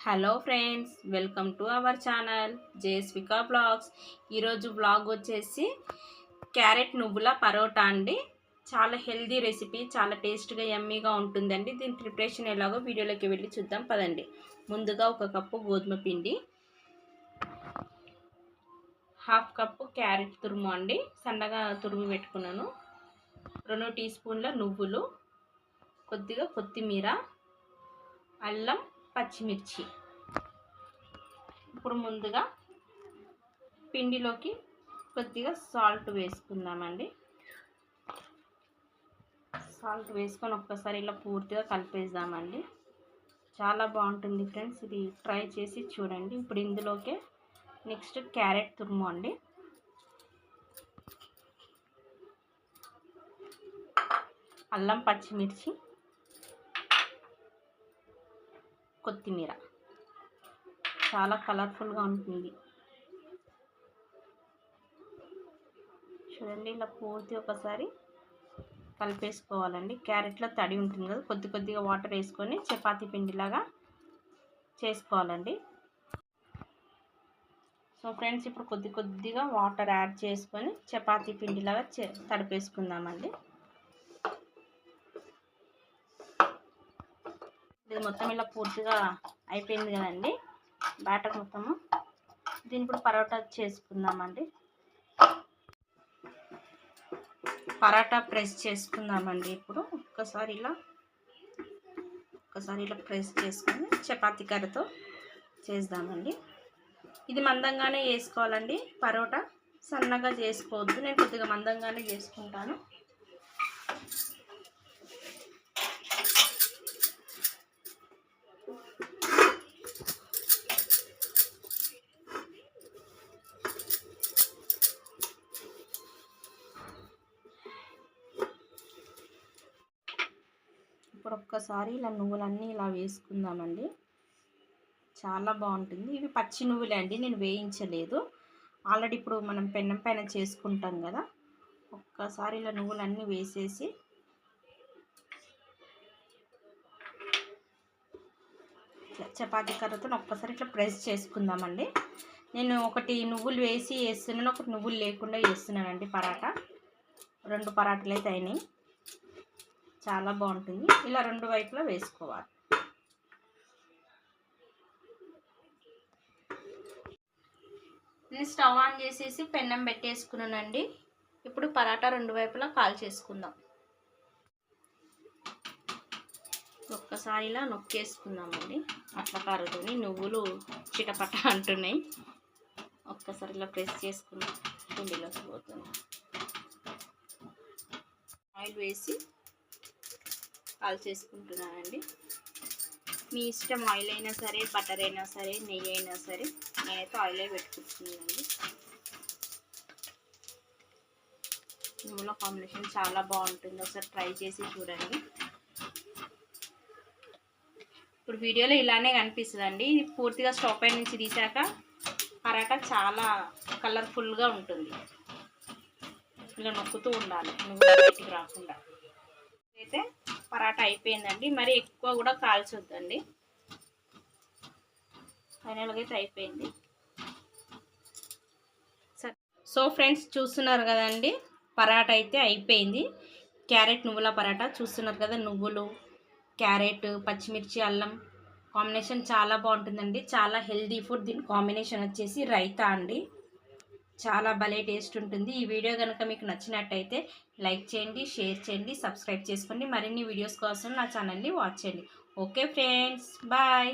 Hello friends, welcome to our channel Jeswika vlogs. ఈరోజు vlog వచ్చేసి carrot నువ్వుల పరోటా అండి. చాలా హెల్దీ రెసిపీ, చాలా టేస్ట్గా యమ్మీగా ఉంటుందండి. దీని ప్రిపరేషన్ ఎలాగో వీడియోలోకి వెళ్ళి చూద్దాం పదండి. ముందుగా 1 కప్పు గోధుమ పిండి, హాఫ్ కప్పు క్యారెట్ తురుము అండి, సన్నగా తురుము పెట్టుకున్నాను. 2 టీ స్పూన్ల నువ్వులు, కొద్దిగా కొత్తిమీర, అల్లం, పచ్చిమిర్చి. ఇప్పుడు ముందుగా పిండిలోకి కొద్దిగా సాల్ట్ వేసుకుందామండి. సాల్ట్ వేసుకొని ఒక్కసారి ఇలా పూర్తిగా కలిపేద్దామండి. చాలా బాగుంటుంది ఫ్రెండ్స్, ఇది ట్రై చేసి చూడండి. ఇప్పుడు ఇందులోకే నెక్స్ట్ క్యారెట్ తురుము అండి, అల్లం, పచ్చిమిర్చి, కొత్తిమీర. చాలా కలర్ఫుల్గా ఉంటుంది చూడండి. ఇలా పూర్తి ఒకసారి కలిపేసుకోవాలండి. క్యారెట్లో తడి ఉంటుంది కదా, కొద్దిగా వాటర్ వేసుకొని చపాతీ పిండిలాగా చేసుకోవాలండి. సో ఫ్రెండ్స్, ఇప్పుడు కొద్దిగా వాటర్ యాడ్ చేసుకొని చపాతీ పిండిలాగా తడిపేసుకుందామండి. ఇది మొత్తం ఇలా పూర్తిగా అయిపోయింది కదండి బ్యాటర్ మొత్తము. దీన్ని ఇప్పుడు పరోటా చేసుకుందామండి. పరోటా ప్రెస్ చేసుకుందామండి. ఇప్పుడు ఒక్కసారి ఇలా ప్రెస్ చేసుకొని చపాతీ కర్రతో చేద్దామండి. ఇది మందంగానే చేసుకోవాలండి పరోటా, సన్నగా చేసుకోవద్దు. నేను కొద్దిగా మందంగానే చేసుకుంటాను. ఇప్పుడు ఒక్కసారి ఇలా నువ్వులన్నీ ఇలా వేసుకుందామండి. చాలా బాగుంటుంది. ఇవి పచ్చి నువ్వులే అండి, నేను వేయించలేదు. ఆల్రెడీ ఇప్పుడు మనం పెన్నం పైన చేసుకుంటాం కదా. ఒక్కసారి ఇలా నువ్వులన్నీ వేసేసి చపాతీ కర్రతో ఒక్కసారి ఇట్లా ప్రెస్ చేసుకుందామండి. నేను ఒకటి నువ్వులు వేసి వేస్తున్నాను, ఒకటి నువ్వులు లేకుండా వేస్తున్నానండి పరాటా. 2 పరాటాలు అయితే అయినాయి. చాలా బాగుంటుంది. ఇలా 2 వైపులా వేసుకోవాలి. నేను స్టవ్ ఆన్ చేసేసి పెన్నం పెట్టేసుకున్నానండి. ఇప్పుడు పరాటా 2 వైపులా కాల్ చేసుకుందాం. ఒక్కసారి ఇలా నొక్కేసుకుందామండి. అట్లా కారుతుంది, నువ్వులు చిటపట అంటున్నాయి. ఒక్కసారి ఇలా ప్రెస్ చేసుకుందాం. పిండిలోకి పోతుంది. ఆయిల్ వేసి కాల్ చేసుకుంటున్నానండి. మీ ఇష్టం, ఆయిల్ అయినా సరే, బటర్ అయినా సరే, నెయ్యి అయినా సరే. నేనైతే ఆయిలే పెట్టుకుంటున్నానండి. నువ్వుల కాంబినేషన్ చాలా బాగుంటుంది, ఒకసారి ట్రై చేసి చూడండి. ఇప్పుడు వీడియోలో ఇలానే కనిపిస్తుందండి. ఇది పూర్తిగా స్టవ్ పై నుంచి తీసాక పరాటా చాలా కలర్ఫుల్గా ఉంటుంది. ఇలా నొక్కుతూ ఉండాలి, నువ్వులు బయటికి రాకుండా. అయితే పరాటా అయిపోయిందండి. మరి ఎక్కువ కూడా కాల్చొద్దండి. ఫైనల్గా అయితే అయిపోయింది. సో ఫ్రెండ్స్, చూస్తున్నారు కదండి, పరాటా అయితే అయిపోయింది. క్యారెట్ నువ్వుల పరాటా చూస్తున్నారు కదా. నువ్వులు, క్యారెట్, పచ్చిమిర్చి, అల్లం కాంబినేషన్ చాలా బాగుంటుందండి. చాలా హెల్దీ ఫుడ్. దీని కాంబినేషన్ వచ్చేసి రైతా అండి. చాలా భలే టేస్ట్ ఉంటుంది. ఈ వీడియో కనుక మీకు నచ్చినట్టయితే లైక్ చేయండి, షేర్ చేయండి, సబ్స్క్రైబ్ చేసుకోండి. మరిన్ని వీడియోస్ కోసం నా ఛానల్ని వాచ్ చేయండి. Okay friends, bye.